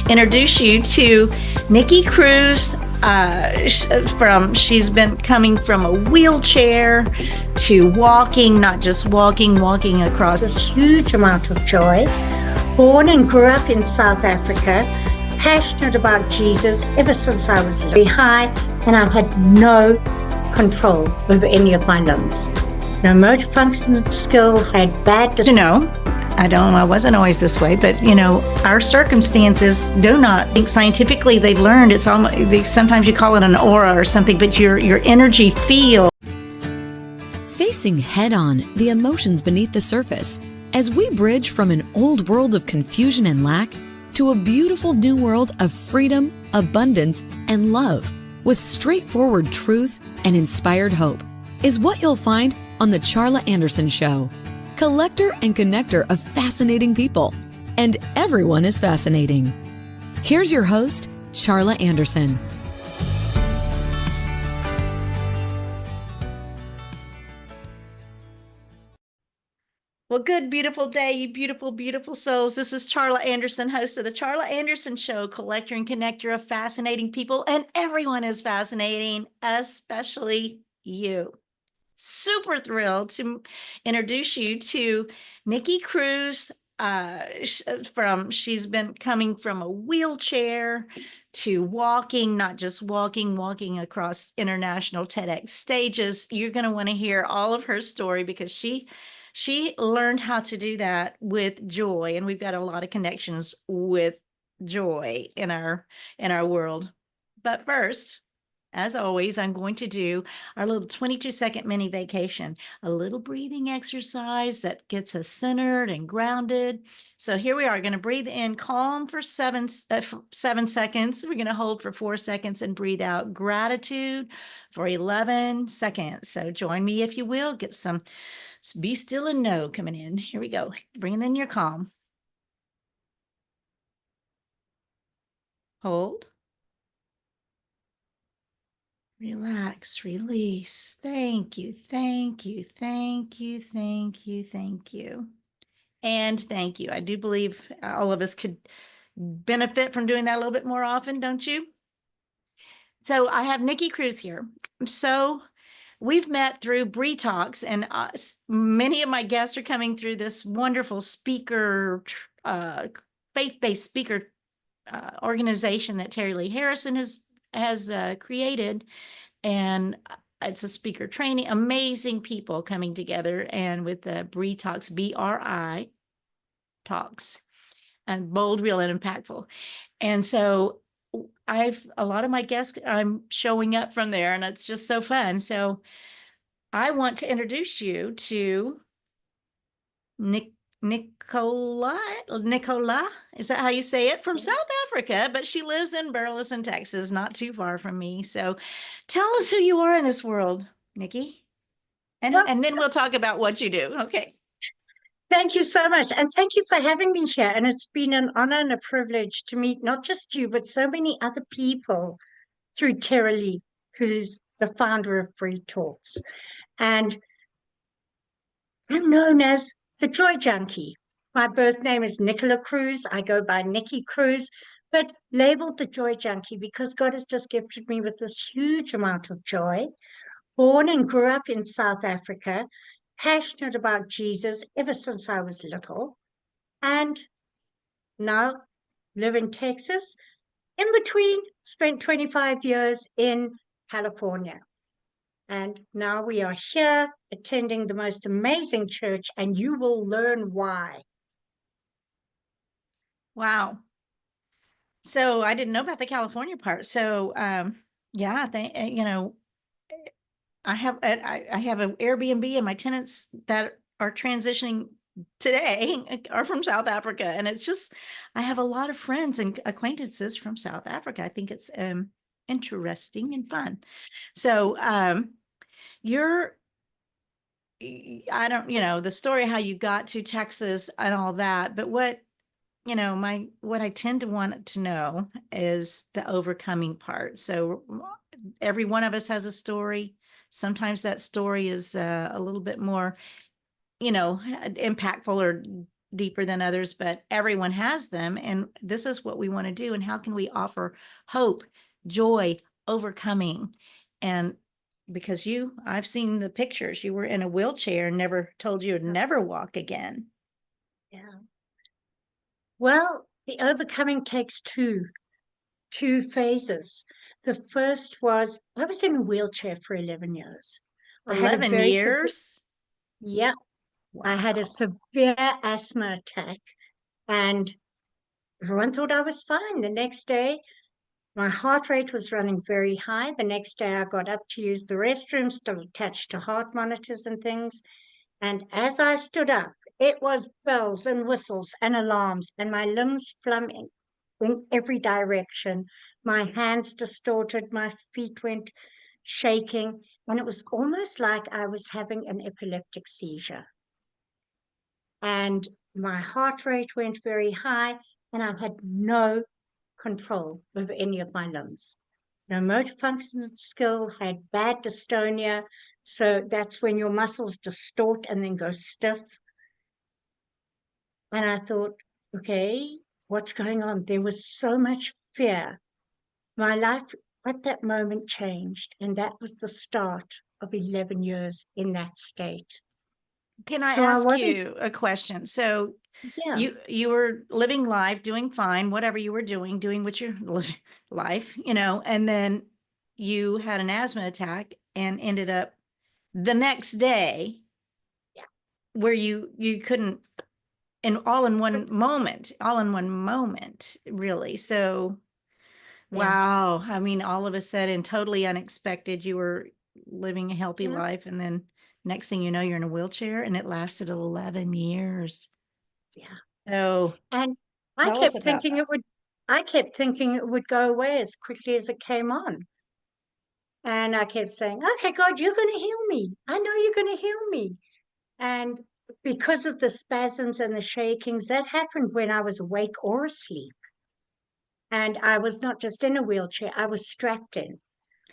introduce you to Nikki Cruise. She's been coming from a wheelchair to walking, not just walking across this huge amount of joy. Born and grew up in South Africa, passionate about Jesus ever since I was very high, and I had no control over any of my limbs. No motor function skill, had bad... I wasn't always this way, but our circumstances do not think scientifically they've learned. It's almost, sometimes you call it an aura or something, but your energy field. Facing head on the emotions beneath the surface as we bridge from an old world of confusion and lack to a beautiful new world of freedom, abundance, and love with straightforward truth and inspired hope is what you'll find on the Charla Anderson Show. Collector and connector of fascinating people, and everyone is fascinating. Here's your host, Charla Anderson. Well, good, beautiful day, you beautiful, beautiful souls. This is Charla Anderson, host of the Charla Anderson Show, collector and connector of fascinating people, and everyone is fascinating, especially you. Super thrilled to introduce you to Nikki Cruise. She's been coming from a wheelchair to walking, not just walking across international TEDx stages. You're going to want to hear all of her story because she learned how to do that with joy, and we've got a lot of connections with joy in our world. But first, as always, I'm going to do our little 22-second mini vacation, a little breathing exercise that gets us centered and grounded. So here we are, going to breathe in calm for 7 seconds. We're going to hold for 4 seconds and breathe out gratitude for 11 seconds. So join me if you will. Get some be still and know coming in. Here we go. Bringing in your calm. Hold. Relax, release. Thank you, thank you, thank you, thank you, thank you. And thank you. I do believe all of us could benefit from doing that a little bit more often, don't you? So I have Nikki Cruise here. So we've met through Bree Talks, and many of my guests are coming through this wonderful speaker, faith-based speaker organization that Terry Lee Harrison has created, and it's a speaker training, amazing people coming together, and with the Bree Talks, BRI Talks, and bold, real, and impactful. And so a lot of my guests, I'm showing up from there, and it's just so fun. So I want to introduce you to Nicola, is that how you say it? From South Africa, but she lives in Burleson, Texas, not too far from me. So tell us who you are in this world, Nikki. And then we'll talk about what you do. Okay. Thank you so much. And thank you for having me here. And it's been an honor and a privilege to meet not just you, but so many other people through Terry Lee, who's the founder of Bree Talks. And I'm known as the Joy Junkie. My birth name is Nikki Cruise. I go by Nikki Cruise, but labeled the Joy Junkie because God has just gifted me with this huge amount of joy. Born and grew up in South Africa, passionate about Jesus ever since I was little, and now live in Texas. In between, spent 25 years in California. And now we are here attending the most amazing church, and you will learn why. Wow. So I didn't know about the California part. So yeah, I have an Airbnb, and my tenants that are transitioning today are from South Africa, and it's just I have a lot of friends and acquaintances from South Africa. I think it's interesting and fun. So I don't the story how you got to Texas and all that, but what I tend to want to know is the overcoming part. So every one of us has a story. Sometimes that story is a little bit more, impactful or deeper than others, but everyone has them. And this is what we want to do. And how can we offer hope, joy, overcoming? And because I've seen the pictures, you were in a wheelchair and never told you would never walk again. Yeah. Well, the overcoming takes two phases. The first was I was in a wheelchair for 11 years. I had a 11 very years? yeah, I had a Wow. severe asthma attack, and everyone thought I was fine. The next day, my heart rate was running very high. The next day, I got up to use the restroom, still attached to heart monitors and things. And as I stood up, it was bells and whistles and alarms, and my limbs flung in every direction. My hands distorted, my feet went shaking, and it was almost like I was having an epileptic seizure. And my heart rate went very high, and I had no control over any of my limbs. No motor function skill, had bad dystonia. So that's when your muscles distort and then go stiff. And I thought, okay, what's going on? There was so much fear. My life at that moment changed, and that was the start of 11 years in that state. Can I So I ask wasn't, you a question? So yeah, you were living life, doing fine, whatever you were doing with your life, and then you had an asthma attack and ended up the next day yeah. where you couldn't, and all in one moment, really. So Yeah, wow, I mean, all of a sudden, totally unexpected, you were living a healthy yeah, life, and then next thing you know, you're in a wheelchair, and it lasted 11 years. yeah. So And I tell us kept about thinking that. I kept thinking it would go away as quickly as it came on. And I kept saying, okay, God, you're going to heal me. I know you're going to heal me. And because of the spasms and the shakings, that happened when I was awake or asleep. And I was not just in a wheelchair, I was strapped in.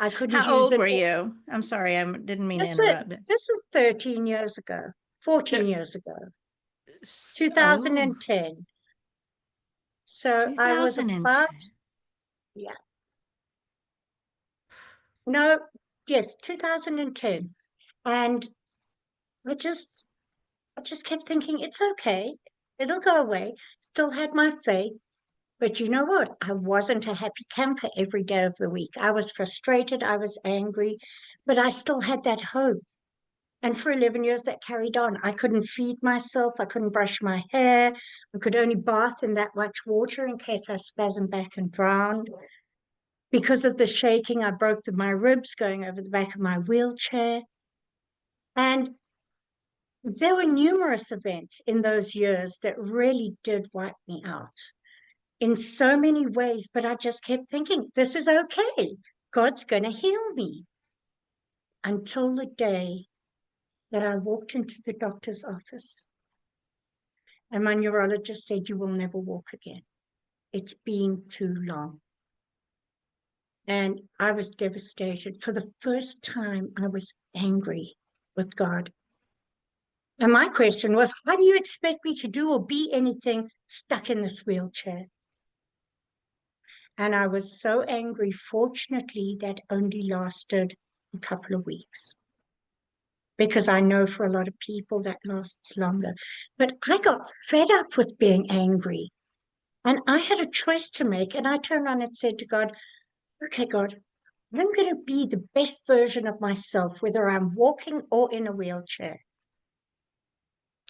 I couldn't How use old it. were you? I'm sorry, I didn't mean to interrupt. This was 13 years ago, 14 So, years ago, oh, 2010. So I was about, 2010. yeah, no, yes, 2010. And I just I just kept thinking, it's okay. It'll go away. Still had my faith. But you know what? I wasn't a happy camper every day of the week. I was frustrated. I was angry, but I still had that hope. And for 11 years, that carried on. I couldn't feed myself. I couldn't brush my hair. I could only bath in that much water in case I spasmed back and drowned. Because of the shaking, I broke my ribs going over the back of my wheelchair. And there were numerous events in those years that really did wipe me out in so many ways, but I just kept thinking, this is okay. God's going to heal me. Until the day that I walked into the doctor's office and my neurologist said, you will never walk again. It's been too long. And I was devastated. For the first time, I was angry with God. And my question was, how do you expect me to do or be anything stuck in this wheelchair? And I was so angry. Fortunately, that only lasted a couple of weeks, because I know for a lot of people that lasts longer. But I got fed up with being angry, and I had a choice to make. And I turned around and said to God, okay, God, I'm going to be the best version of myself, whether I'm walking or in a wheelchair.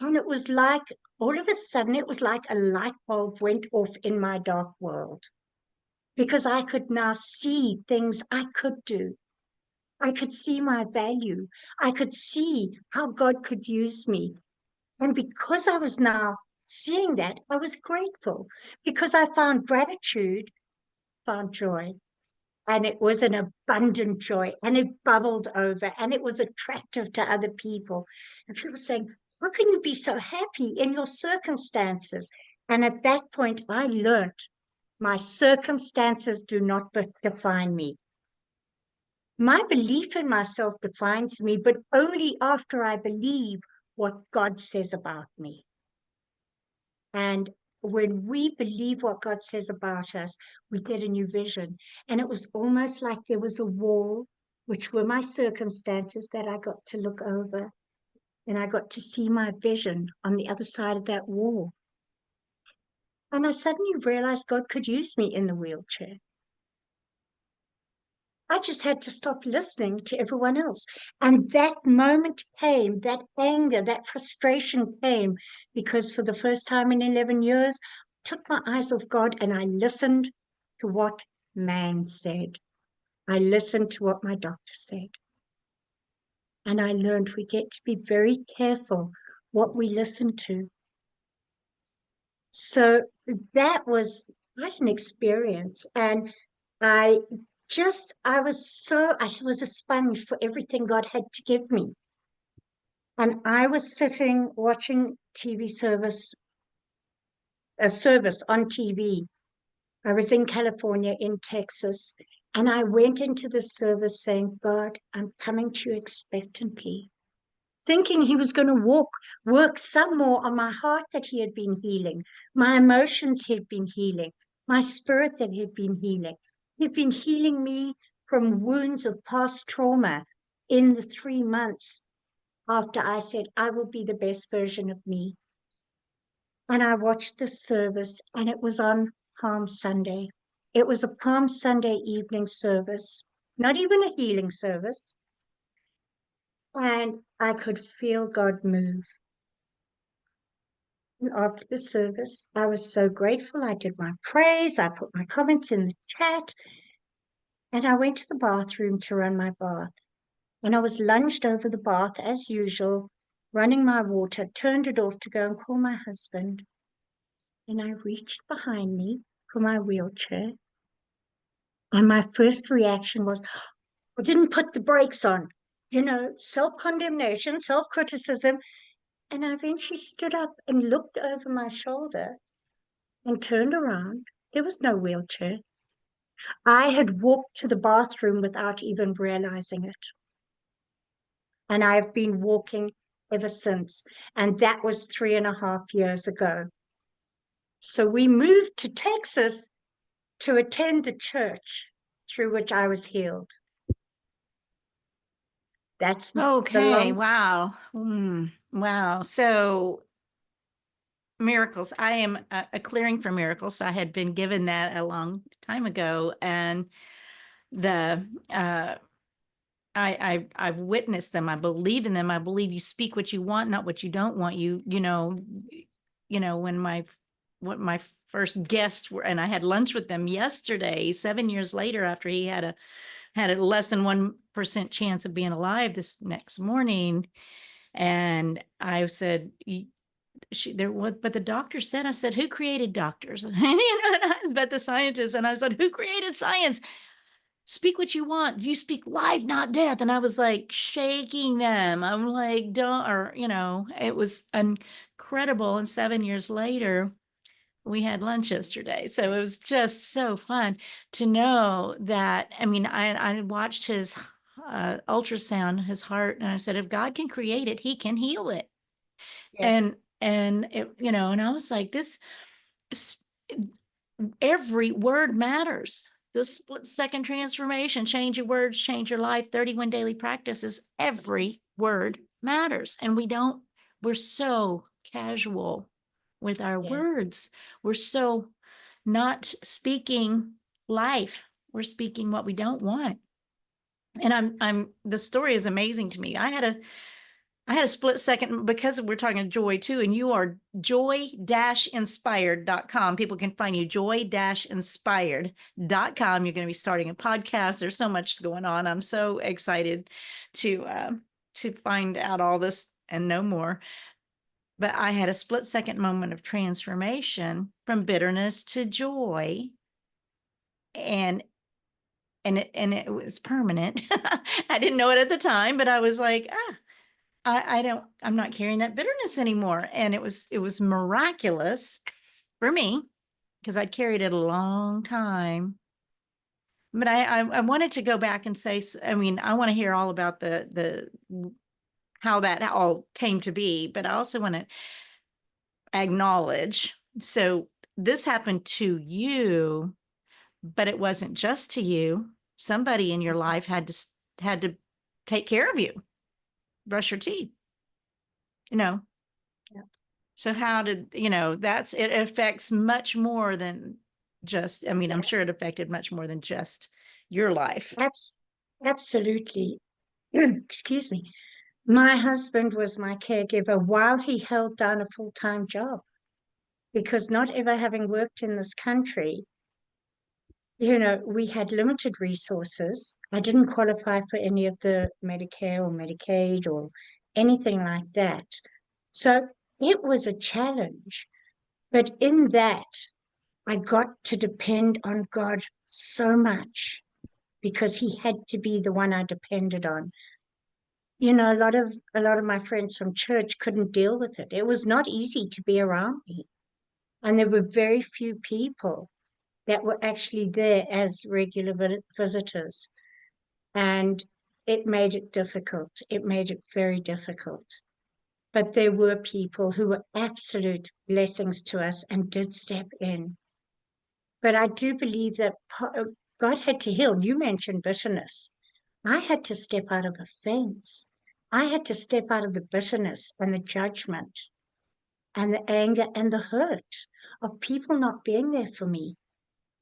And it was like, all of a sudden, it was like a light bulb went off in my dark world, because I could now see things I could do. I could see my value. I could see how God could use me. And because I was now seeing that, I was grateful, because I found gratitude, found joy. And it was an abundant joy, and it bubbled over, and it was attractive to other people. And people saying, how can you be so happy in your circumstances? And at that point, I learned my circumstances do not define me. My belief in myself defines me, but only after I believe what God says about me. And when we believe what God says about us, we get a new vision. And it was almost like there was a wall, which were my circumstances that I got to look over. And I got to see my vision on the other side of that wall. And I suddenly realized God could use me in the wheelchair. I just had to stop listening to everyone else. And that moment came, that anger, that frustration came, because for the first time in 11 years, I took my eyes off God and I listened to what man said. I listened to what my doctor said. And I learned we get to be very careful what we listen to. So that was quite an experience. And I I was a sponge for everything God had to give me. And I was sitting watching a service on TV. I was in California, in Texas, and I went into the service saying, God, I'm coming to you expectantly, thinking he was going to work some more on my heart that he had been healing, my emotions he had been healing, my spirit that he had been healing. He'd been healing me from wounds of past trauma in the 3 months after I said, I will be the best version of me. And I watched the service, and it was on Palm Sunday. It was a Palm Sunday evening service, not even a healing service. And I could feel God move. And after the service, I was so grateful. I did my praise, I put my comments in the chat, and I went to the bathroom to run my bath. And I was lunged over the bath as usual, running my water, turned it off to go and call my husband. And I reached behind me for my wheelchair. And my first reaction was, I didn't put the brakes on, self-condemnation, self-criticism. And I eventually stood up and looked over my shoulder and turned around. There was no wheelchair. I had walked to the bathroom without even realizing it. And I've been walking ever since. And that was 3.5 years ago. So we moved to Texas to attend the church through which I was healed. That's Okay. Wow. Wow. So miracles. I am a clearing for miracles. I had been given that a long time ago, and I've witnessed them. I believe in them. I believe you speak what you want, not what you don't want. When my first guests were, and I had lunch with them yesterday, 7 years later, after he had a less than 1% chance of being alive this next morning. And I said, but the doctor said, I said, who created doctors? But the scientists. And I said, who created science? Speak what you want. You speak life, not death. And I was like shaking them. I'm like, it was incredible. And 7 years later, we had lunch yesterday. So it was just so fun to know that. I mean, I watched his ultrasound, his heart, and I said, if God can create it, he can heal it. Yes. And it, and I was like, every word matters. The split-second transformation, change your words, change your life, 31 daily practices, every word matters. And we're so casual with our words. We're so not speaking life. We're speaking what we don't want. And the story is amazing to me. I had a split second, because we're talking joy too, and you are joy-inspired.com. People can find you joy-inspired.com. You're going to be starting a podcast. There's so much going on. I'm so excited to find out all this and know more. But I had a split second moment of transformation from bitterness to joy. And it was permanent. I didn't know it at the time, but I was like, I'm not carrying that bitterness anymore. And it was miraculous for me, because I'd carried it a long time. But I wanted to go back and say, I want to hear all about the how that all came to be, but I also want to acknowledge So this happened to you, but it wasn't just to you. Somebody in your life had to take care of you, brush your teeth, you know. Yeah. So how did, it affects much more than just, I'm Yeah. sure it affected much more than just your life. Absolutely. Excuse me. My husband was my caregiver while he held down a full-time job, because not ever having worked in this country, we had limited resources. I didn't qualify for any of the Medicare or Medicaid or anything like that. So it was a challenge. But in that, I got to depend on God so much, because he had to be the one I depended on. A lot of my friends from church couldn't deal with it. It was not easy to be around me. And there were very few people that were actually there as regular visitors. And it made it difficult. It made it very difficult. But there were people who were absolute blessings to us and did step in. But I do believe that God had to heal. You mentioned bitterness. I had to step out of offense. I had to step out of the bitterness and the judgment and the anger and the hurt of people not being there for me.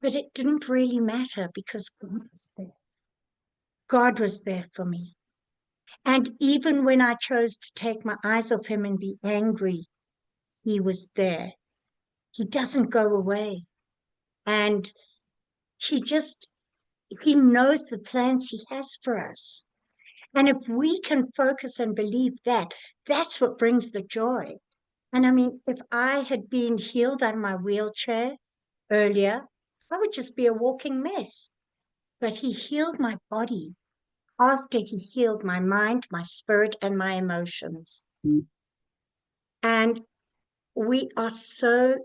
But it didn't really matter, because God was there. God was there for me. And even when I chose to take my eyes off him and be angry, he was there. He doesn't go away. And he knows the plans he has for us. And if we can focus and believe that, that's what brings the joy. And if I had been healed out of my wheelchair earlier, I would just be a walking mess. But he healed my body after he healed my mind, my spirit, and my emotions. And we are so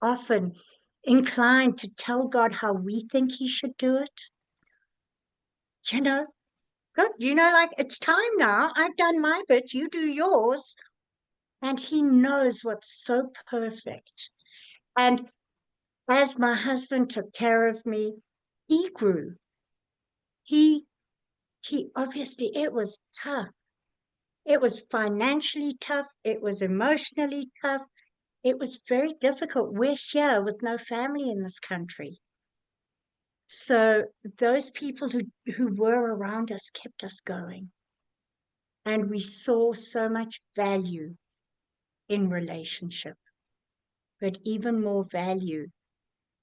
often inclined to tell God how we think he should do it. God, like, it's time now. I've done my bit. You do yours. And he knows what's so perfect. And as my husband took care of me, he grew. He obviously, it was tough. It was financially tough. It was emotionally tough. It was very difficult. We're here with no family in this country. So those people who were around us kept us going. And we saw so much value in relationship, but even more value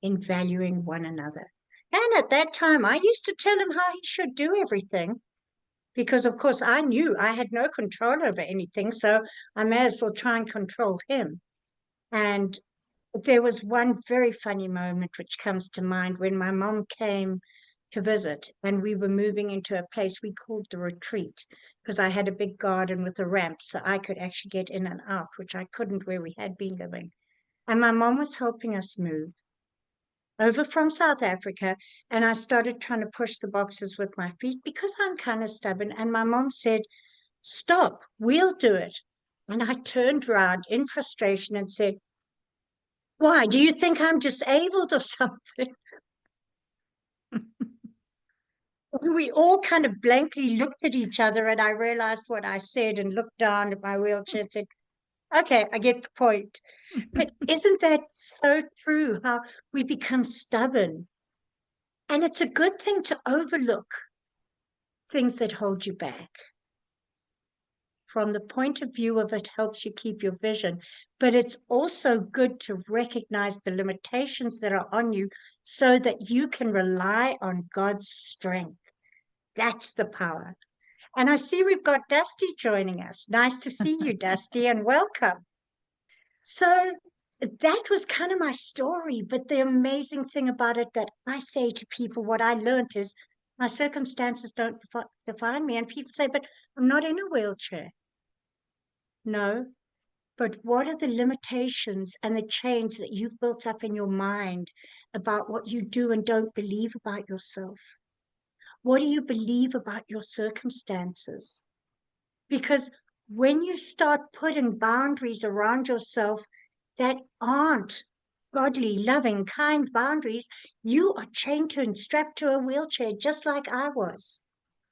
in valuing one another. And at that time, I used to tell him how he should do everything, because, of course, I knew I had no control over anything, so I may as well try and control him. And there was one very funny moment which comes to mind when my mom came to visit, and we were moving into a place we called the retreat, because I had a big garden with a ramp, so I could actually get in and out, which I couldn't where we had been living. And my mom was helping us move over from South Africa, and I started trying to push the boxes with my feet because I'm kind of stubborn. And my mom said, "Stop, we'll do it." And I turned around in frustration and said, "Why? Do you think I'm disabled or something?" We all kind of blankly looked at each other, and I realized what I said and looked down at my wheelchair and said, "Okay, I get the point." But isn't that so true, how we become stubborn? And it's a good thing to overlook things that hold you back. From the point of view of it helps you keep your vision, but it's also good to recognize the limitations that are on you so that you can rely on God's strength. That's the power. And I see we've got Dusty joining us. Nice to see you, Dusty, and welcome. So that was kind of my story. But the amazing thing about it that I say to people, what I learned is my circumstances don't define me. And people say, "But I'm not in a wheelchair." No, but what are the limitations and the chains that you've built up in your mind about what you do and don't believe about yourself? What do you believe about your circumstances? Because when you start putting boundaries around yourself that aren't godly, loving, kind boundaries, you are chained to and strapped to a wheelchair just like I was.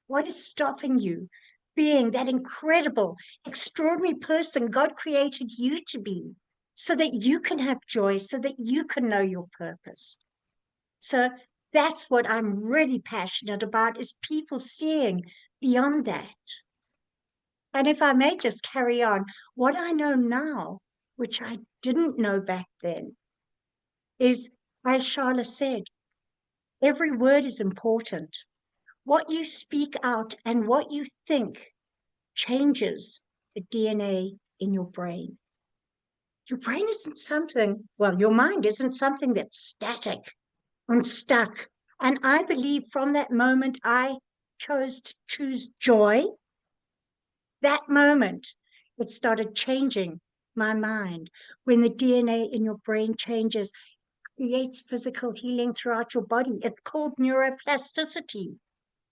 What is stopping you being that incredible, extraordinary person God created you to be so that you can have joy, so that you can know your purpose? So that's what I'm really passionate about, is people seeing beyond that. And if I may just carry on, what I know now, which I didn't know back then, is, as Charla said, every word is important. What you speak out and what you think changes the DNA in your brain. Your brain isn't something, well, your mind isn't something that's static and stuck. And I believe from that moment I chose to choose joy, that moment it started changing my mind. When the DNA in your brain changes, it creates physical healing throughout your body. It's called neuroplasticity.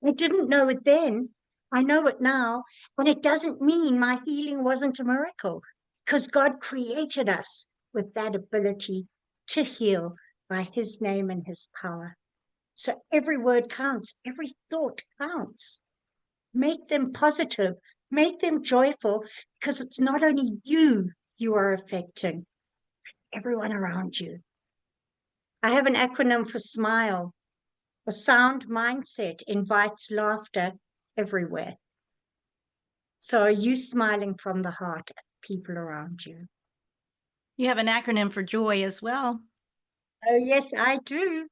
I didn't know it then. I know it now. And it doesn't mean my healing wasn't a miracle, because God created us with that ability to heal by his name and his power. So every word counts, every thought counts. Make them positive, make them joyful, because it's not only you are affecting, everyone around you. I have an acronym for SMILE. A sound mindset invites laughter everywhere. So are you smiling from the heart at people around you? You have an acronym for joy as well. Oh, yes, I do.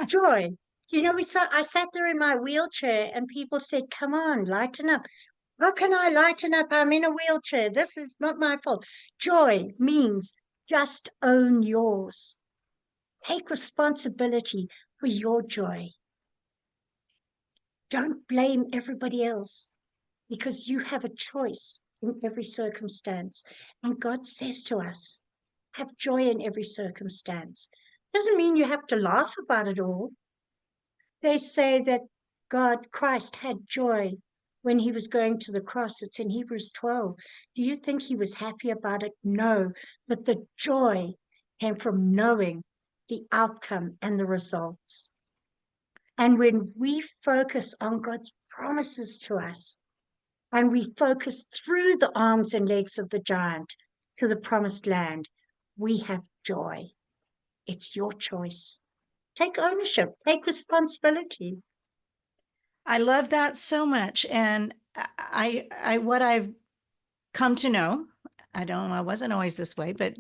Joy. You know, I sat there in my wheelchair and people said, come on, lighten up. How can I lighten up? I'm in a wheelchair. This is not my fault. Joy means just own yours. Take responsibility for your joy. Don't blame everybody else, because you have a choice in every circumstance. And God says to us, have joy in every circumstance. Doesn't mean you have to laugh about it all. They say that Christ had joy when he was going to the cross. It's in Hebrews 12. Do you think he was happy about it? No, but the joy came from knowing the outcome and the results. And when we focus on God's promises to us, and we focus through the arms and legs of the giant to the promised land, we have joy. It's your choice. Take ownership, take responsibility. I love that so much. And what I've come to know, I wasn't always this way, but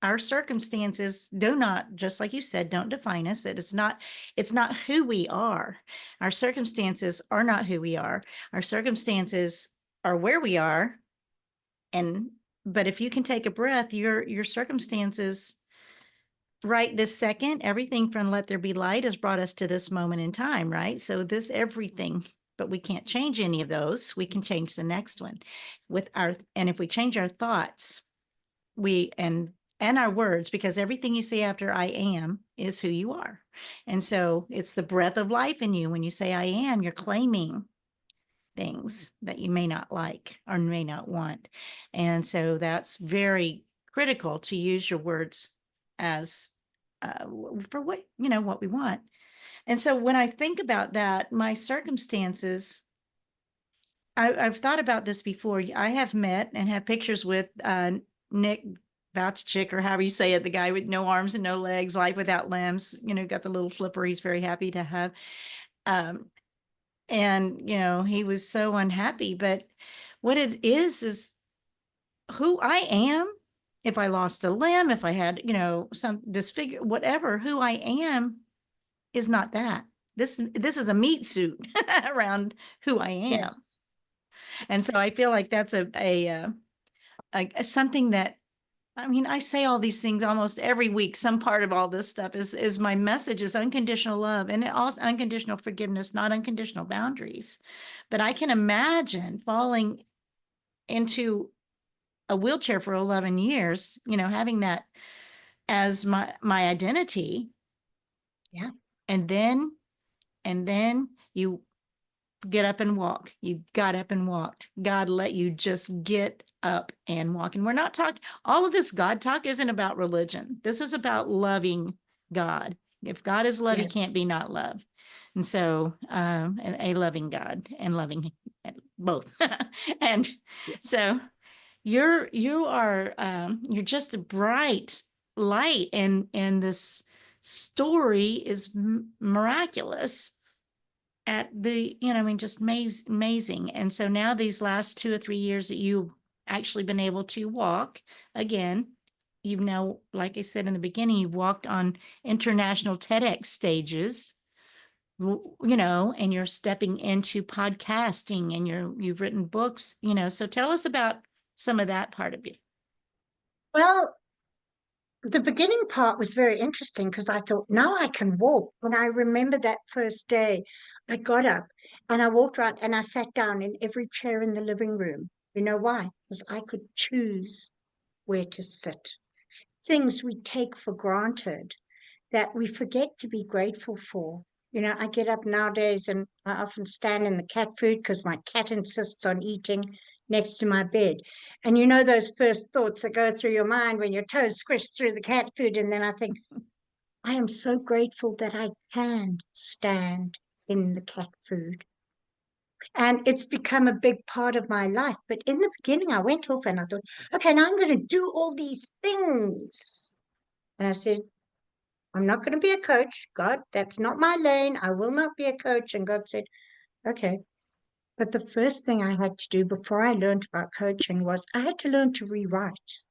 our circumstances do not, just like you said, don't define us. It's not who we are. Our circumstances are not who we are. Our circumstances are where we are. But if you can take a breath, your circumstances right this second, everything from let there be light has brought us to this moment in time, right? So this everything, but we can't change any of those. We can change the next one and if we change our thoughts, and our words, because everything you say after I am is who you are. And so it's the breath of life in you. When you say I am, you're claiming things that you may not like or may not want. And so that's very critical, to use your words as for what we want. And so when I think about that, my circumstances, I've thought about this before. I have met and have pictures with Nick Vouchchick, or however you say it, the guy with no arms and no legs, life without limbs, got the little flipper he's very happy to have. And, he was so unhappy. But what it is who I am. If I lost a limb, if I had, some disfigure, whatever, who I am is not that. This is a meat suit around who I am. Yes. And so I feel like that's a something that, I say all these things almost every week. Some part of all this stuff is my message is unconditional love, and also unconditional forgiveness, not unconditional boundaries. But I can imagine falling into a wheelchair for 11 years, having that as my identity. Yeah. And then you get up and walk. You got up and walked. God let you just get up and walk. And we're not talking, all of this God talk isn't about religion. This is about loving God. If God is love, he Yes. can't be not love. And so, and a loving God and loving both. And Yes. so you're just a bright light, and this story is miraculous at the, I mean, just amazing. And so now these last 2 or 3 years that you've actually been able to walk again, you've now, like I said in the beginning, you've walked on international TEDx stages, and you're stepping into podcasting, and you've written books, so tell us about some of that part of you. Well, the beginning part was very interesting because I thought, now I can walk. And I remember that first day, I got up and I walked around and I sat down in every chair in the living room. You know why? Because I could choose where to sit. Things we take for granted that we forget to be grateful for. I get up nowadays and I often stand in the cat food because my cat insists on eating next to my bed. And those first thoughts that go through your mind when your toes squish through the cat food. And then I think, I am so grateful that I can stand in the cat food. And it's become a big part of my life. But in the beginning, I went off and I thought, okay, now I'm going to do all these things. And I said, I'm not going to be a coach. God, that's not my lane. I will not be a coach. And God said, okay. But the first thing I had to do before I learned about coaching was I had to learn to rewrite.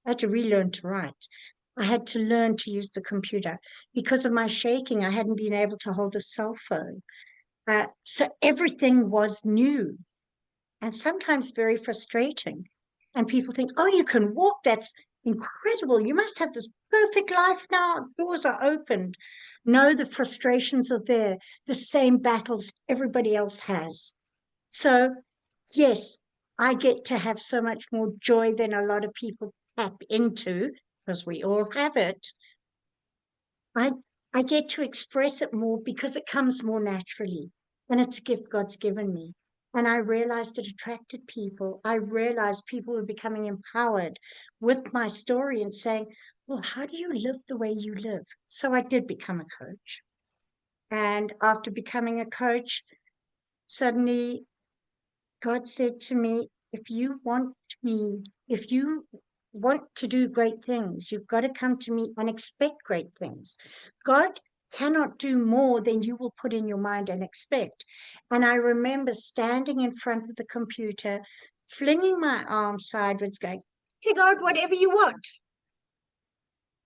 I had to relearn to write. I had to learn to use the computer. Because of my shaking, I hadn't been able to hold a cell phone. So everything was new and sometimes very frustrating. And people think, oh, you can walk. That's incredible. You must have this perfect life now. Doors are opened. No, the frustrations are there, the same battles everybody else has. So, yes, I get to have so much more joy than a lot of people tap into, because we all have it. I get to express it more because it comes more naturally. And it's a gift God's given me. And I realized it attracted people. I realized people were becoming empowered with my story and saying, well, how do you live the way you live? So I did become a coach. And after becoming a coach, suddenly God said to me, if you want to do great things, you've got to come to me and expect great things. God cannot do more than you will put in your mind and expect. And I remember standing in front of the computer, flinging my arms sideways, going, hey, God, whatever you want.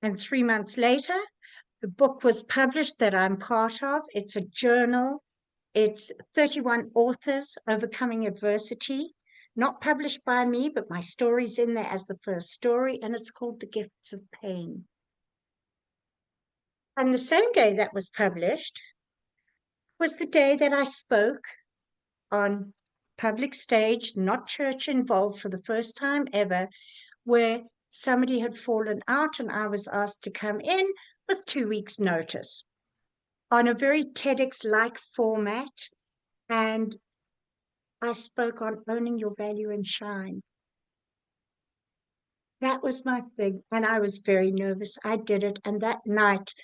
And 3 months later, the book was published that I'm part of. It's a journal. It's 31 authors overcoming adversity, not published by me, but my story's in there as the first story, and it's called The Gifts of Pain. And the same day that was published was the day that I spoke on public stage, not church involved, for the first time ever, where somebody had fallen out and I was asked to come in with 2 weeks' notice on a very TEDx-like format. And I spoke on owning your value and shine. That was my thing. And I was very nervous. I did it. And that night,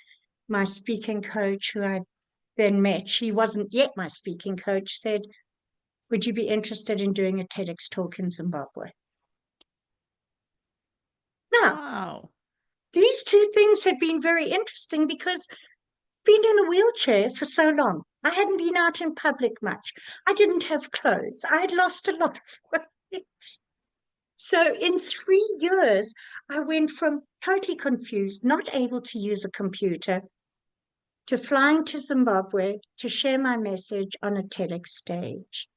my speaking coach, who I then met, she wasn't yet my speaking coach, said, would you be interested in doing a TEDx talk in Zimbabwe? Now, Wow. these two things had been very interesting because being in a wheelchair for so long, I hadn't been out in public much. I didn't have clothes. I had lost a lot of weight. So in 3 years, I went from totally confused, not able to use a computer, to flying to Zimbabwe to share my message on a TEDx stage.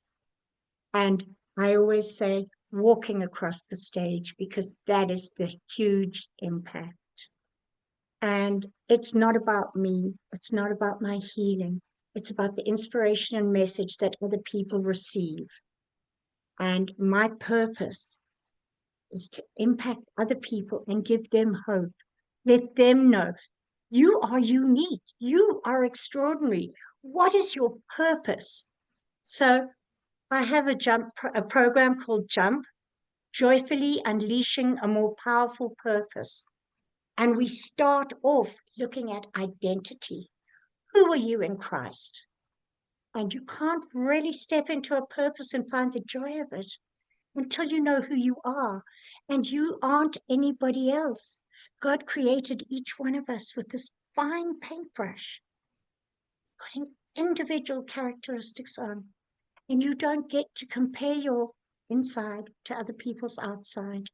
And I always say walking across the stage because that is the huge impact. And it's not about me. It's not about my healing. It's about the inspiration and message that other people receive. And my purpose is to impact other people and give them hope. Let them know you are unique. You are extraordinary. What is your purpose? So I have a program called Jump, joyfully unleashing a more powerful purpose. And we start off looking at identity. Who are you in Christ? And you can't really step into a purpose and find the joy of it until you know who you are. And you aren't anybody else. God created each one of us with this fine paintbrush, putting individual characteristics on. And you don't get to compare your inside to other people's outside.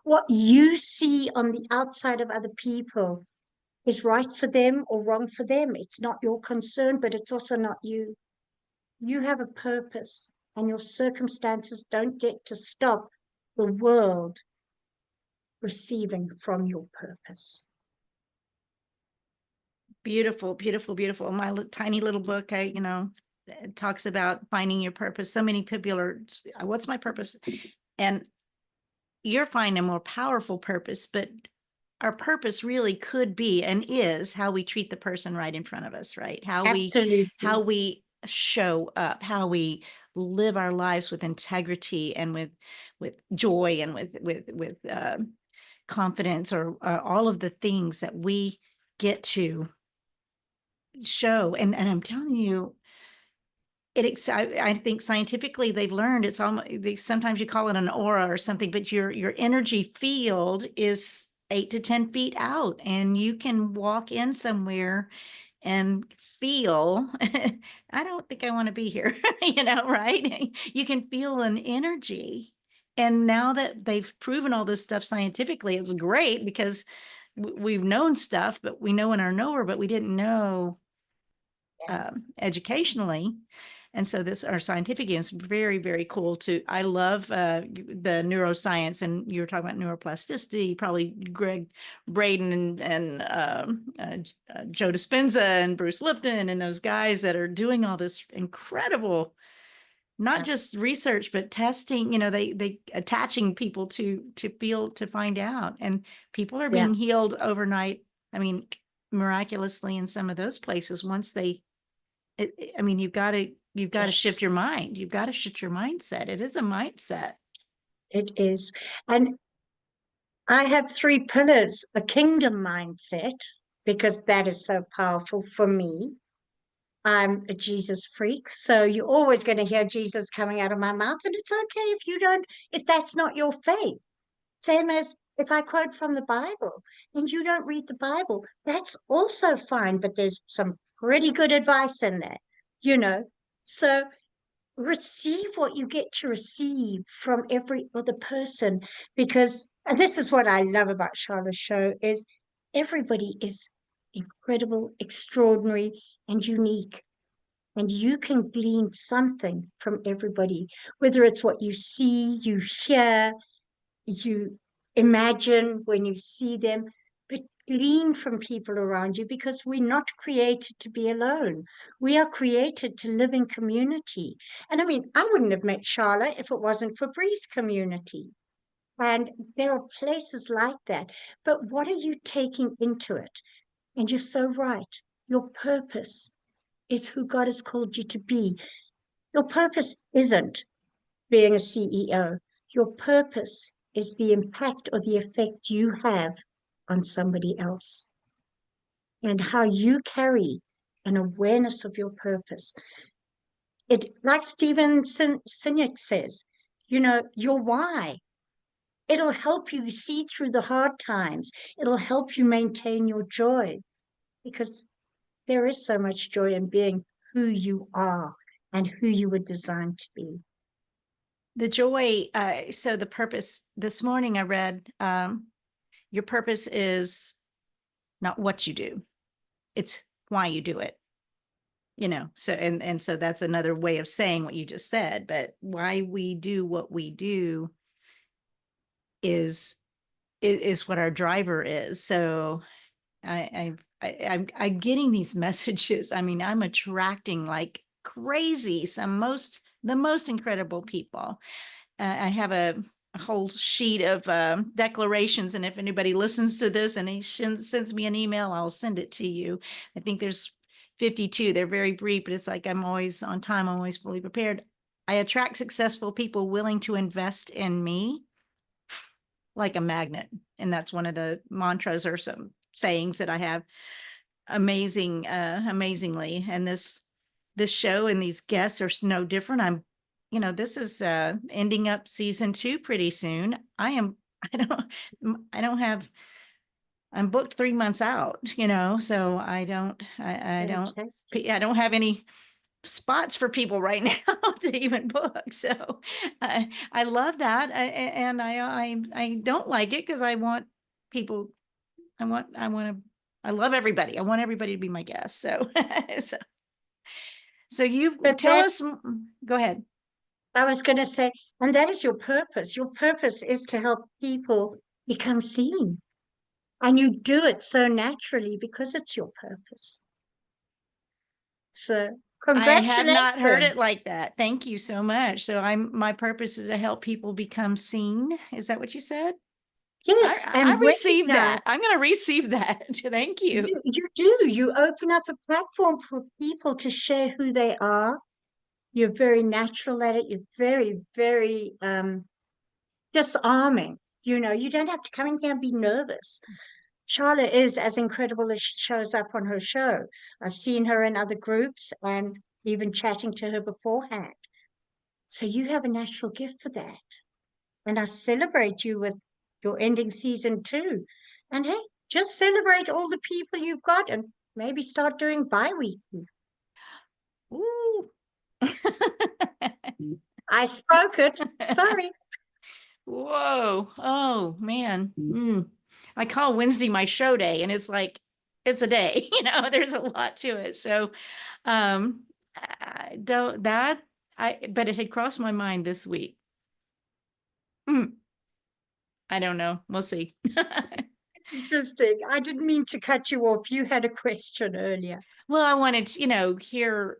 What you see on the outside of other people is right for them or wrong for them. It's not your concern, but it's also not you. You have a purpose, and your circumstances don't get to stop the world receiving from your purpose. Beautiful, beautiful, beautiful. My tiny little book, it talks about finding your purpose. So many people are, what's my purpose? And you're finding a more powerful purpose, but our purpose really could be and is how we treat the person right in front of us, right? Absolutely. How we show up, how we live our lives with integrity and with joy and with confidence, or all of the things that we get to show. And I'm telling you, I think scientifically they've learned it's almost, sometimes you call it an aura or something, but your energy field is 8 to 10 feet out, and you can walk in somewhere and feel, I don't think I want to be here, right? You can feel an energy. And now that they've proven all this stuff scientifically, it's great because we've known stuff, but we know in our knower, but we didn't know educationally. And so our scientific is very, very cool too. I love the neuroscience, and you were talking about neuroplasticity, probably Greg Braden and Joe Dispenza and Bruce Lipton and those guys that are doing all this incredible, not just research, but testing, they attaching people to find out, and people are being healed overnight. I mean, miraculously in some of those places once you've got to shift your mind. You've got to shift your mindset. It is a mindset. It is. And I have 3 pillars: a kingdom mindset, because that is so powerful for me. I'm a Jesus freak, so you're always going to hear Jesus coming out of my mouth, and it's okay if that's not your faith. Same as if I quote from the Bible and you don't read the Bible, that's also fine, but there's some pretty good advice in there, So receive what you get to receive from every other person, because, and this is what I love about Charla's show, is everybody is incredible, extraordinary, and unique. And you can glean something from everybody, whether it's what you see, you hear, you imagine when you see them, but glean from people around you, because we're not created to be alone. We are created to live in community. And I mean, I wouldn't have met Charla if it wasn't for Bree's community. And there are places like that. But what are you taking into it? And you're so right. Your purpose is who God has called you to be. Your purpose isn't being a CEO. Your purpose is the impact or the effect you have on somebody else, and how you carry an awareness of your purpose. It, like Stephen Sinek says, your why. It'll help you see through the hard times. It'll help you maintain your joy, because there is so much joy in being who you are and who you were designed to be. The joy, so the purpose, this morning I read, your purpose is not what you do, it's why you do it. So, and so that's another way of saying what you just said, but why we do what we do is what our driver is. So I'm getting these messages. I mean, I'm attracting like crazy the most incredible people. I have a whole sheet of declarations, and if anybody listens to this and he sends me an email, I'll send it to you. I think there's 52. They're very brief, but it's like I'm always on time. I'm always fully prepared. I attract successful people willing to invest in me. like a magnet. And that's one of the mantras or some sayings that I have amazingly. And this show and these guests are no different. This is ending up season 2 pretty soon. I don't have, I'm booked 3 months out, so I don't Fantastic. I don't have any spots for people right now to even book. So I love that. And I don't like it because I want people, I love everybody. I want everybody to be my guest. So, so you But tell that, us, go ahead. I was going to say, and that is your purpose. Your purpose is to help people become seen. And you do it so naturally because it's your purpose. So, I have not heard it like congratulations. that. Thank you so much. So my purpose is to help people become seen. Is that what you said? Yes, I and received that. I'm recognize going to receive that. Thank you. you do. You open up a platform for people to share who they are. You're very natural at it. You're very, very disarming. You don't have to come in here and be nervous. Charla is as incredible as she shows up on her show. I've seen her in other groups and even chatting to her beforehand. So you have a natural gift for that. And I celebrate you with your ending season 2. And hey, just celebrate all the people you've got and maybe start doing bi-weekly. Ooh. I spoke it. Sorry. Whoa. Oh, man. I call Wednesday my show day, and it's like, it's a day, there's a lot to it. So, I don't, but it had crossed my mind this week. I don't know. We'll see. Interesting. I didn't mean to cut you off. You had a question earlier. Well, I wanted to, hear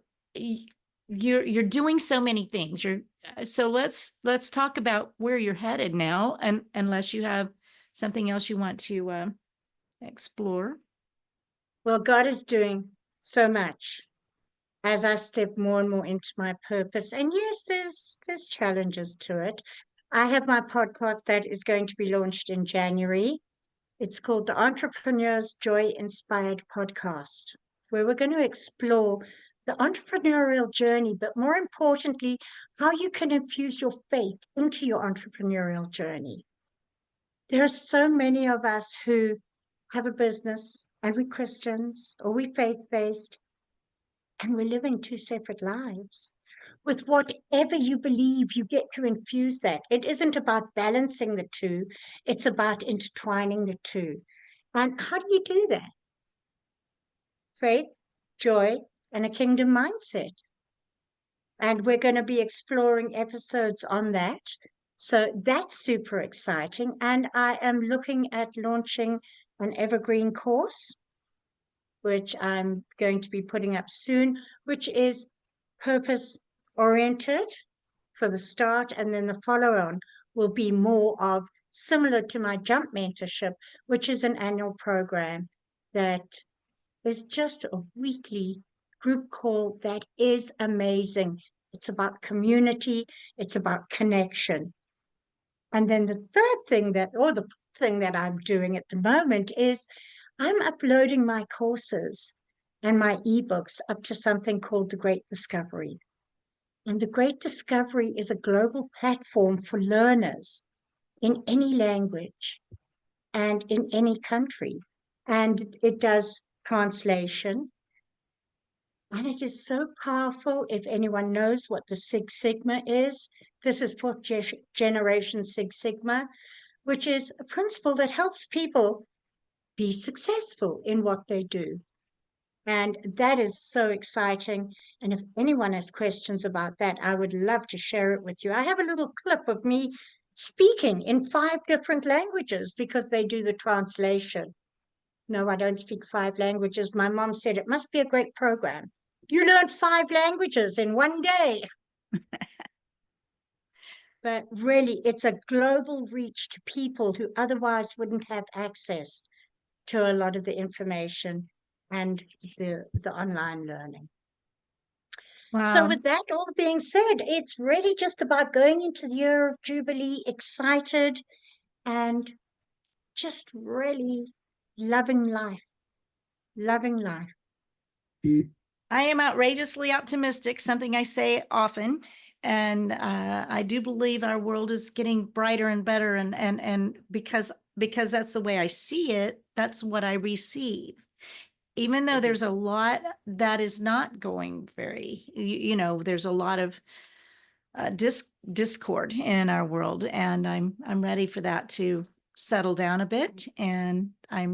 you're doing so many things. So let's talk about where you're headed now, and unless you have something else you want to explore. Well, God is doing so much as I step more and more into my purpose. And yes, there's challenges to it. I have my podcast that is going to be launched in January. It's called the Entrepreneur's Joy Inspired Podcast, where we're going to explore the entrepreneurial journey, but more importantly, how you can infuse your faith into your entrepreneurial journey. There are so many of us who have a business and we're Christians or we're faith-based and we're living 2 separate lives. With whatever you believe, you get to infuse that. It isn't about balancing the two, it's about intertwining the two. And how do you do that? Faith, joy, and a kingdom mindset. And we're going to be exploring episodes on that. So that's super exciting. And I am looking at launching an evergreen course, which I'm going to be putting up soon, which is purpose oriented for the start. And then the follow on will be more of similar to my Jump Mentorship, which is an annual program that is just a weekly group call that is amazing. It's about community, it's about connection. And then the thing that I'm doing at the moment is I'm uploading my courses and my ebooks up to something called the Great Discovery. And the Great Discovery is a global platform for learners in any language and in any country. And it does translation. And it is so powerful. If anyone knows what the Six Sigma is, this is fourth generation Six Sigma, which is a principle that helps people be successful in what they do. And that is so exciting. And if anyone has questions about that, I would love to share it with you. I have a little clip of me speaking in 5 different languages because they do the translation. No, I don't speak 5 languages. My mom said it must be a great program. You learn 5 languages in one day. But really, it's a global reach to people who otherwise wouldn't have access to a lot of the information and the online learning. So Wow. with that all being said, it's really just about going into the year of Jubilee excited and just really loving life, loving life. I am outrageously optimistic, something I say often. And I do believe our world is getting brighter and better. And because that's the way I see it, that's what I receive. Even though there's a lot that is not going very, there's a lot of discord in our world, and I'm ready for that to settle down a bit. And I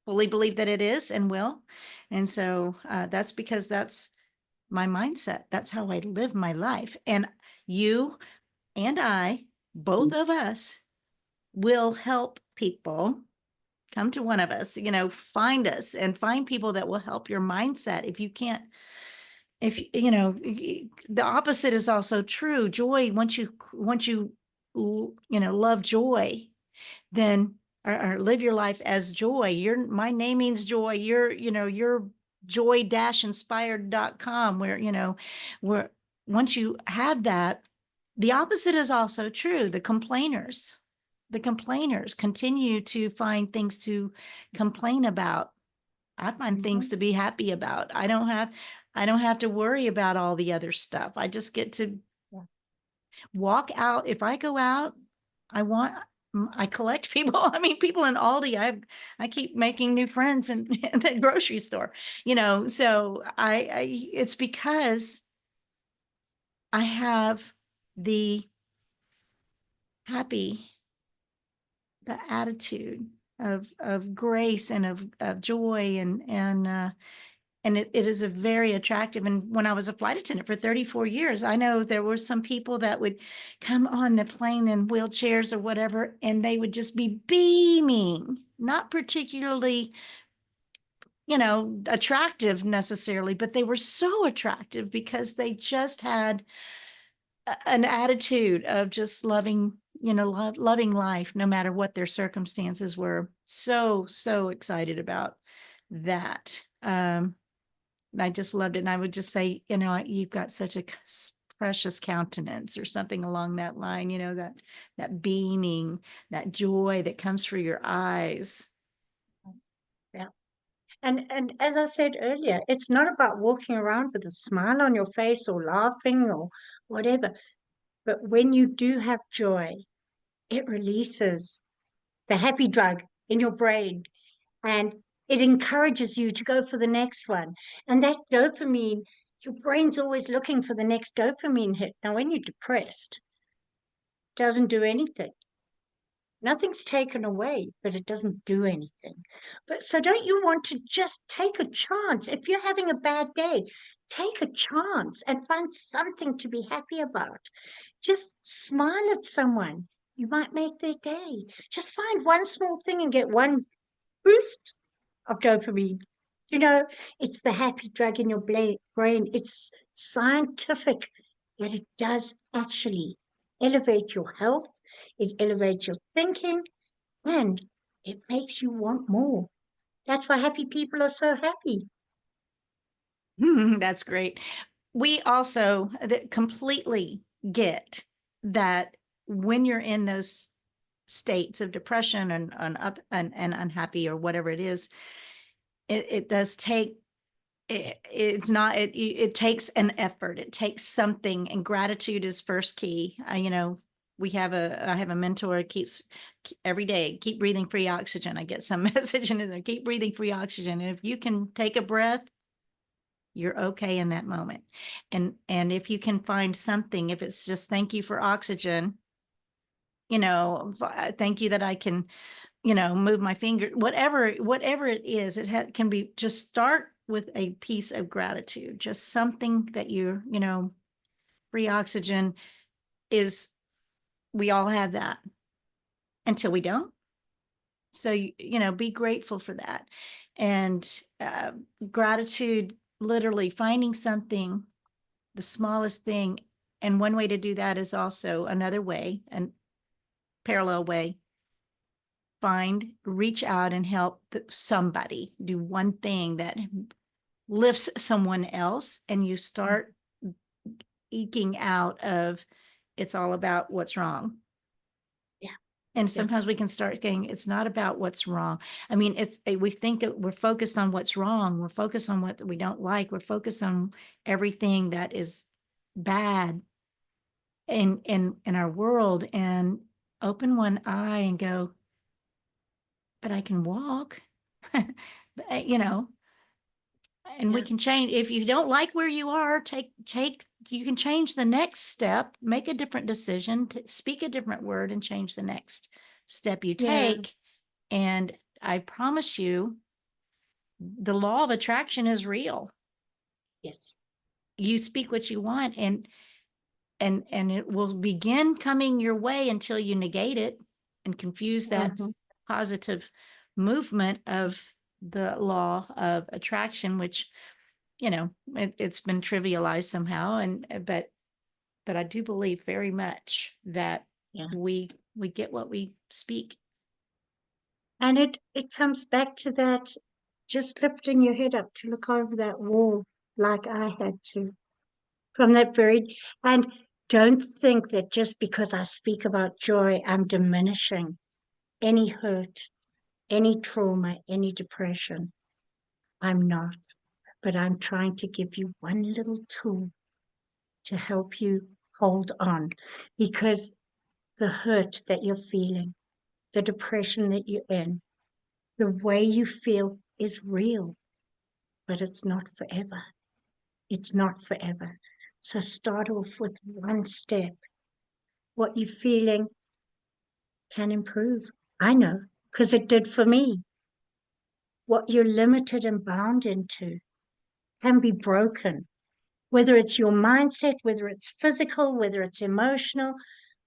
fully believe that it is and will. And so that's because that's my mindset. That's how I live my life. And you and I, both of us, will help people. Come to one of us, find us and find people that will help your mindset. If you can't, the opposite is also true. Joy, once you love joy, then or live your life as joy. My name means joy. You're joy-inspired.com, where once you have that, the opposite is also true. The complainers continue to find things to complain about. I find things to be happy about. I don't have to worry about all the other stuff. I just get to walk out. If I go out, I collect people. I mean, people in Aldi, I keep making new friends in the grocery store, so it's because I have the attitude of grace and of joy, and it is a very attractive. And when I was a flight attendant for 34 years, I know there were some people that would come on the plane in wheelchairs or whatever, and they would just be beaming, not particularly, attractive necessarily, but they were so attractive because they just had an attitude of just loving, loving life, no matter what their circumstances were. So excited about that. I just loved it. And I would just say, you've got such a precious countenance, or something along that line, that beaming, that joy that comes through your eyes. Yeah. And as I said earlier, it's not about walking around with a smile on your face or laughing or whatever. But when you do have joy, it releases the happy drug in your brain, and it encourages you to go for the next one. And that dopamine, your brain's always looking for the next dopamine hit. Now, when you're depressed, it doesn't do anything. Nothing's taken away, but it doesn't do anything. But so don't you want to just take a chance? If you're having a bad day, take a chance and find something to be happy about. Just smile at someone. You might make their day. Just find one small thing and get one boost of dopamine. It's the happy drug in your brain. It's scientific that it does actually elevate your health, it elevates your thinking, and it makes you want more. That's why happy people are so happy. That's great. We also completely get that when you're in those states of depression and up and unhappy or whatever it is, it does take, it takes an effort. It takes something, and gratitude is first key. I have a mentor who keeps every day, keep breathing free oxygen. I get some message in there, keep breathing free oxygen. And if you can take a breath, you're okay in that moment. And if you can find something, if it's just thank you for oxygen, thank you that I can, move my finger, whatever it is, can be, just start with a piece of gratitude, just something that free oxygen is, we all have that until we don't. So, be grateful for that. And gratitude, literally finding something, the smallest thing. And one way to do that is also another way, and parallel way, reach out and help somebody, do one thing that lifts someone else, and you start eking out of, it's all about what's wrong. Yeah. And sometimes we can start going, it's not about what's wrong. I mean, we think we're focused on what's wrong. We're focused on what we don't like. We're focused on everything that is bad in our world, and open one eye and go, but I can walk, you know, and we Yeah. can change. If you don't like where you are, you can change the next step, make a different decision, speak a different word, and change the next step you Yeah. take. And I promise you, the law of attraction is real. Yes. You speak what you want, and it will begin coming your way until you negate it and confuse that Mhm. positive movement of the law of attraction, which, it's been trivialized somehow. But I do believe very much that Yeah. we get what we speak. And it comes back to that, just lifting your head up to look over that wall like I had to. From that very, and don't think that just because I speak about joy, I'm diminishing any hurt, any trauma, any depression. I'm not. But I'm trying to give you one little tool to help you hold on, because the hurt that you're feeling, the depression that you're in, the way you feel is real, but it's not forever. It's not forever. So start off with one step. What you're feeling can improve. I know, because it did for me. What you're limited and bound into can be broken, whether it's your mindset, whether it's physical, whether it's emotional,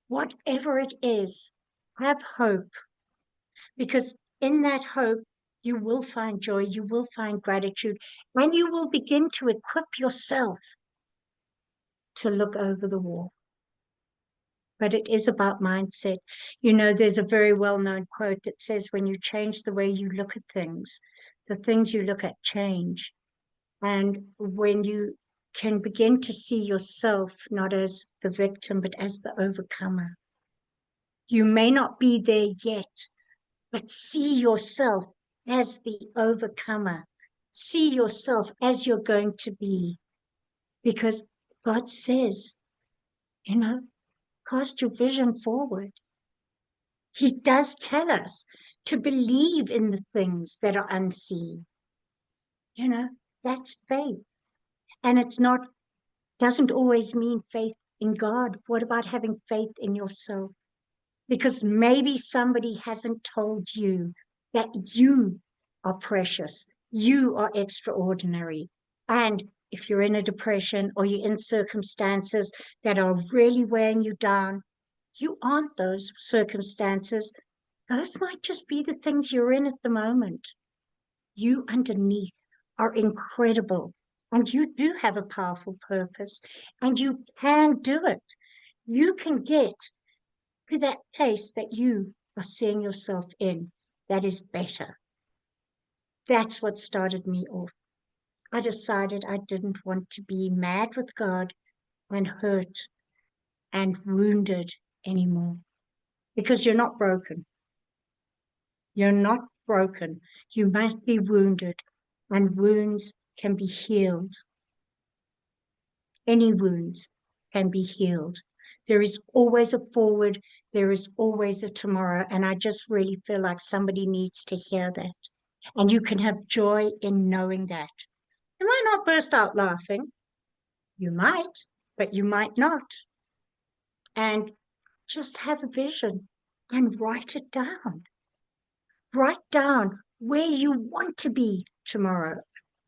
whatever it is. Have hope, because in that hope, you will find joy, you will find gratitude, and you will begin to equip yourself to look over the wall. But it is about mindset. There's a very well-known quote that says, when you change the way you look at things, the things you look at change. And when you can begin to see yourself not as the victim, but as the overcomer, you may not be there yet, but see yourself as the overcomer. See yourself as you're going to be. Because God says, cast your vision forward. He does tell us to believe in the things that are unseen. That's faith. And doesn't always mean faith in God. What about having faith in yourself? Because maybe somebody hasn't told you that you are precious, you are extraordinary. And if you're in a depression or you're in circumstances that are really weighing you down, you aren't those circumstances. Those might just be the things you're in at the moment. You underneath are incredible, and you do have a powerful purpose, and you can do it. You can get to that place that you are seeing yourself in that is better. That's what started me off. I decided I didn't want to be mad with God and hurt and wounded anymore, because you're not broken. You're not broken. You might be wounded, and wounds can be healed. Any wounds can be healed. There is always a forward. There is always a tomorrow. And I just really feel like somebody needs to hear that. And you can have joy in knowing that. You might not burst out laughing. You might, but you might not. And just have a vision and write it down. Write down where you want to be tomorrow.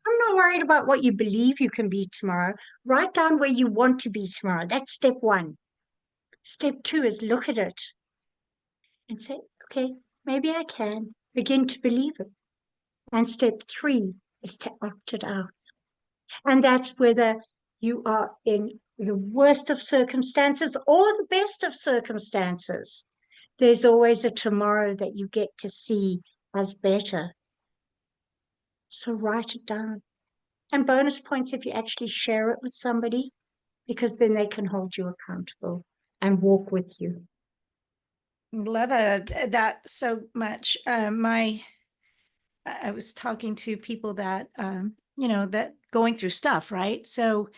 I'm not worried about what you believe you can be tomorrow. Write down where you want to be tomorrow. That's step one. Step two is look at it and say, okay, maybe I can begin to believe it. And step three is to act it out. And that's whether you are in the worst of circumstances or the best of circumstances. There's always a tomorrow that you get to see as better. So write it down. And bonus points if you actually share it with somebody, because then they can hold you accountable and walk with you. Love that so much. I was talking to people that, that going through stuff, right? So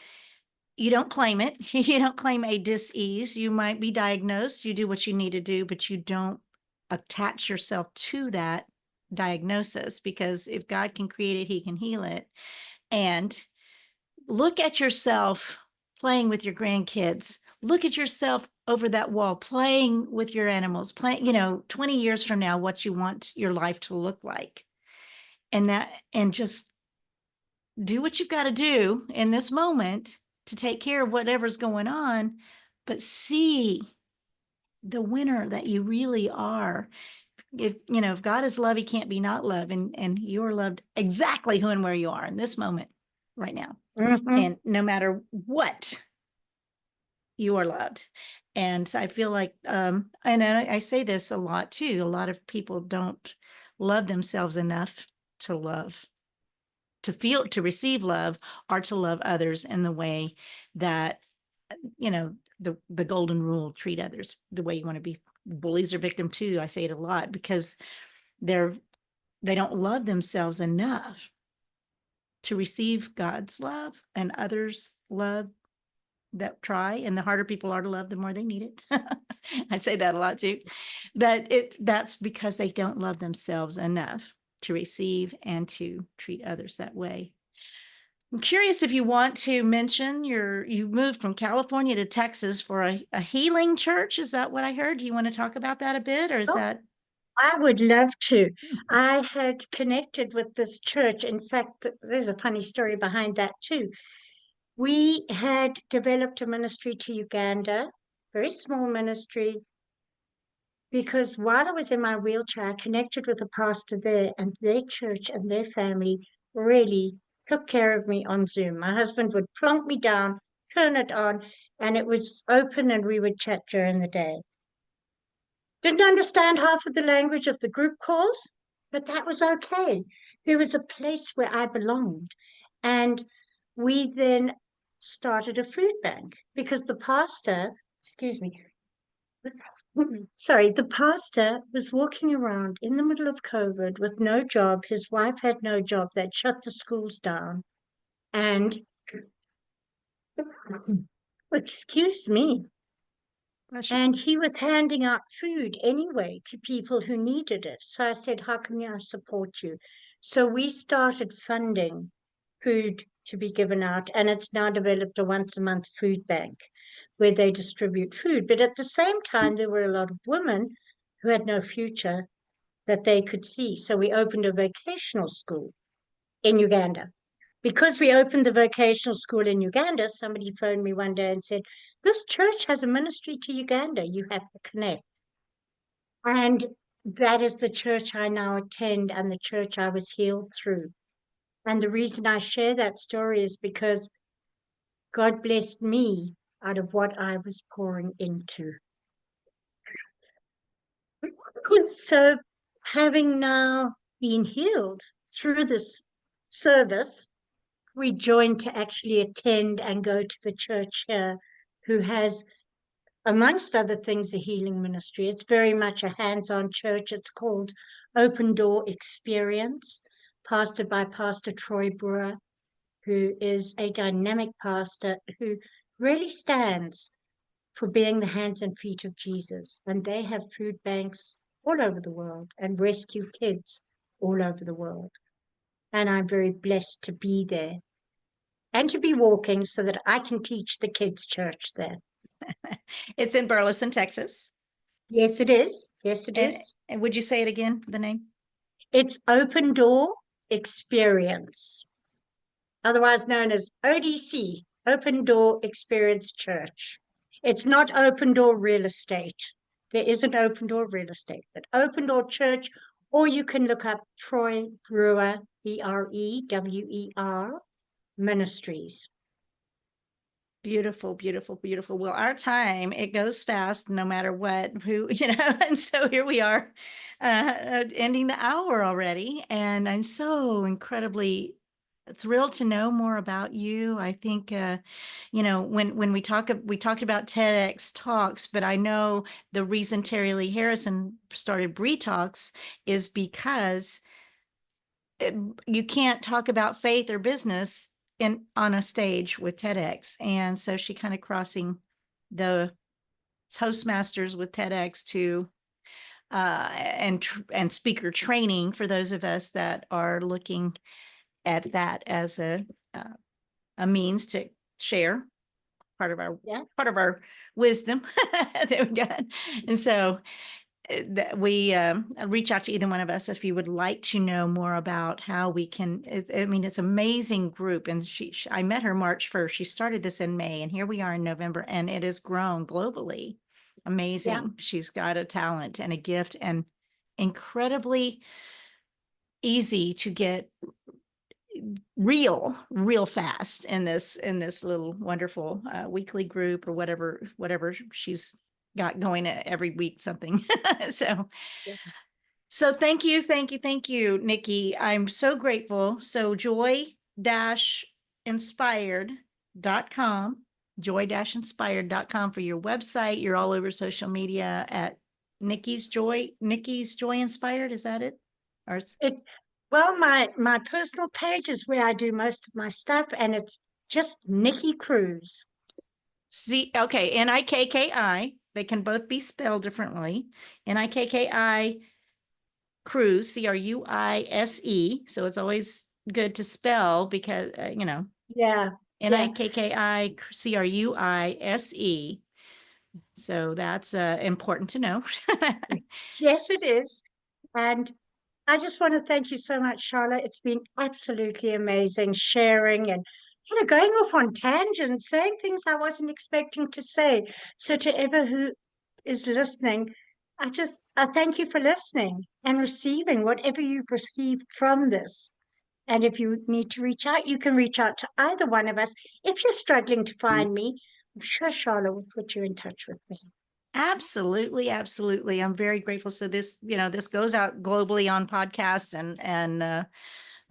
you don't claim it. You don't claim a dis-ease. You might be diagnosed. You do what you need to do, but you don't attach yourself to that diagnosis, because if God can create it, he can heal it. And look at yourself playing with your grandkids. Look at yourself over that wall, playing with your animals, playing, 20 years from now, what you want your life to look like. And just do what you've got to do in this moment to take care of whatever's going on, but see the winner that you really are. If God is love, he can't be not love. And you're loved exactly who and where you are in this moment right now. Mhm. And no matter what, you are loved. And so I feel like, and I say this a lot too, a lot of people don't love themselves enough to love, to receive love, or to love others in the way that, the golden rule: treat others the way you want to be. Bullies are victim too. I say it a lot because they don't love themselves enough to receive God's love and others' love that try. And the harder people are to love, the more they need it. I say that a lot too, but that's because they don't love themselves enough to receive and to treat others that way. I'm curious if you want to mention you moved from California to Texas for a healing church. Is that what I heard? Do you want to talk about that a bit, or is Oh, that? I would love to. I had connected with this church. In fact, there's a funny story behind that too. We had developed a ministry to Uganda, very small ministry, because while I was in my wheelchair, I connected with a pastor there, and their church and their family really took care of me on Zoom. My husband would plonk me down, turn it on, and it was open, and we would chat during the day. Didn't understand half of the language of the group calls, but that was okay. There was a place where I belonged. And we then started a food bank because the pastor, excuse me, sorry, the pastor was walking around in the middle of COVID with no job. His wife had no job. That shut the schools down. And, excuse me, and he was handing out food anyway to people who needed it. So I said, how can I support you? So we started funding food to be given out, and it's now developed a once a month food bank where they distribute food. But at the same time, there were a lot of women who had no future that they could see. So we opened a vocational school in Uganda. Because we opened the vocational school in Uganda, somebody phoned me one day and said, this church has a ministry to Uganda. You have to connect. And that is the church I now attend and the church I was healed through. And the reason I share that story is because God blessed me out of what I was pouring into. So, having now been healed through this service, we joined to actually attend and go to the church here, who has, amongst other things, a healing ministry. It's very much a hands-on church. It's called Open Door Experience, pastored by Pastor Troy Brewer, who is a dynamic pastor who really stands for being the hands and feet of Jesus. And they have food banks all over the world and rescue kids all over the world. And I'm very blessed to be there and to be walking so that I can teach the kids' church there. It's in Burleson, Texas. Yes, it is. Yes, it And, is. and would you say it again, the name? It's Open Door Experience, otherwise known as ODC, Open Door Experience Church. It's not Open Door Real Estate. There isn't Open Door Real Estate, but Open Door Church, or you can look up Troy Brewer, Brewer, Ministries. Beautiful, beautiful, beautiful. Well, our time, it goes fast no matter what, and so here we are, ending the hour already. And I'm so incredibly thrilled to know more about you. I think, when we talked about TEDx Talks, but I know the reason Terry Lee Harrison started Bree Talks is because you can't talk about faith or business on a stage with TEDx. And so she kind of crossing the Toastmasters with TEDx to and speaker training for those of us that are looking at that as a means to share part of our wisdom that we got. And so that we reach out to either one of us if you would like to know more about how we can. It's an amazing group, and I met her March 1st. She started this in May, and here we are in November, and it has grown globally. Amazing. Yeah. She's got a talent and a gift, and incredibly easy to get real fast in this little wonderful weekly group or whatever she's got going every week, something. So thank you, Nikki. I'm so grateful. So joy-inspired.com, joy-inspired.com for your website. You're all over social media at Nikki's Joy Inspired. Is that it? Or it's my personal page is where I do most of my stuff, and it's just Nikki Cruise. Okay, Nikki. They can both be spelled differently. Nikki Cruise, Cruise. So it's always good to spell because Yeah. Nikki Cruise. So that's important to know. Yes, it is. And I just want to thank you so much, Charla. It's been absolutely amazing sharing and going off on tangents, saying things I wasn't expecting to say. So to ever who is listening, I thank you for listening and receiving whatever you've received from this. And if you need to reach out, you can reach out to either one of us. If you're struggling to find me, I'm sure Charla will put you in touch with me. Absolutely. I'm very grateful. So this goes out globally on podcasts and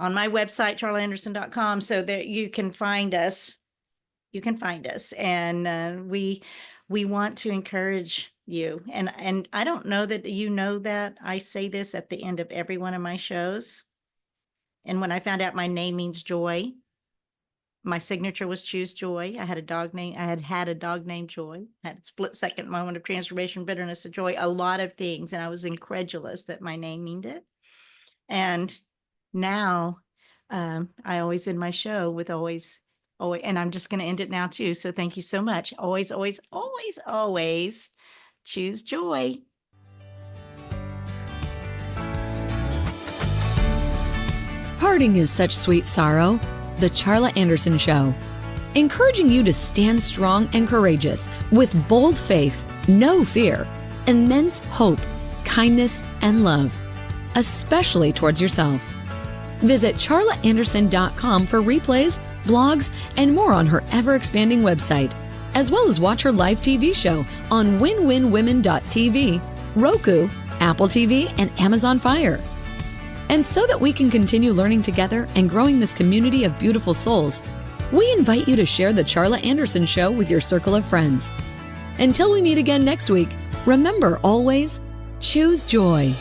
on my website, charlaanderson.com, so that you can find us. And we want to encourage you. And I don't know that you know that I say this at the end of every one of my shows. And when I found out my name means joy, my signature was choose joy. I had a dog named Joy. I had a split-second moment of transformation, bitterness of joy, a lot of things. And I was incredulous that my name meant it. And now I always end my show with always, and I'm just going to end it now too. So thank you so much. Always choose joy. Parting is such sweet sorrow. The Charla Anderson Show, encouraging you to stand strong and courageous with bold faith, no fear, immense hope, kindness, and love, especially towards yourself. Visit charlaanderson.com for replays, blogs, and more on her ever-expanding website, as well as watch her live TV show on winwinwomen.tv, Roku, Apple TV, and Amazon Fire. And so that we can continue learning together and growing this community of beautiful souls, we invite you to share the Charla Anderson Show with your circle of friends. Until we meet again next week, remember always, choose joy.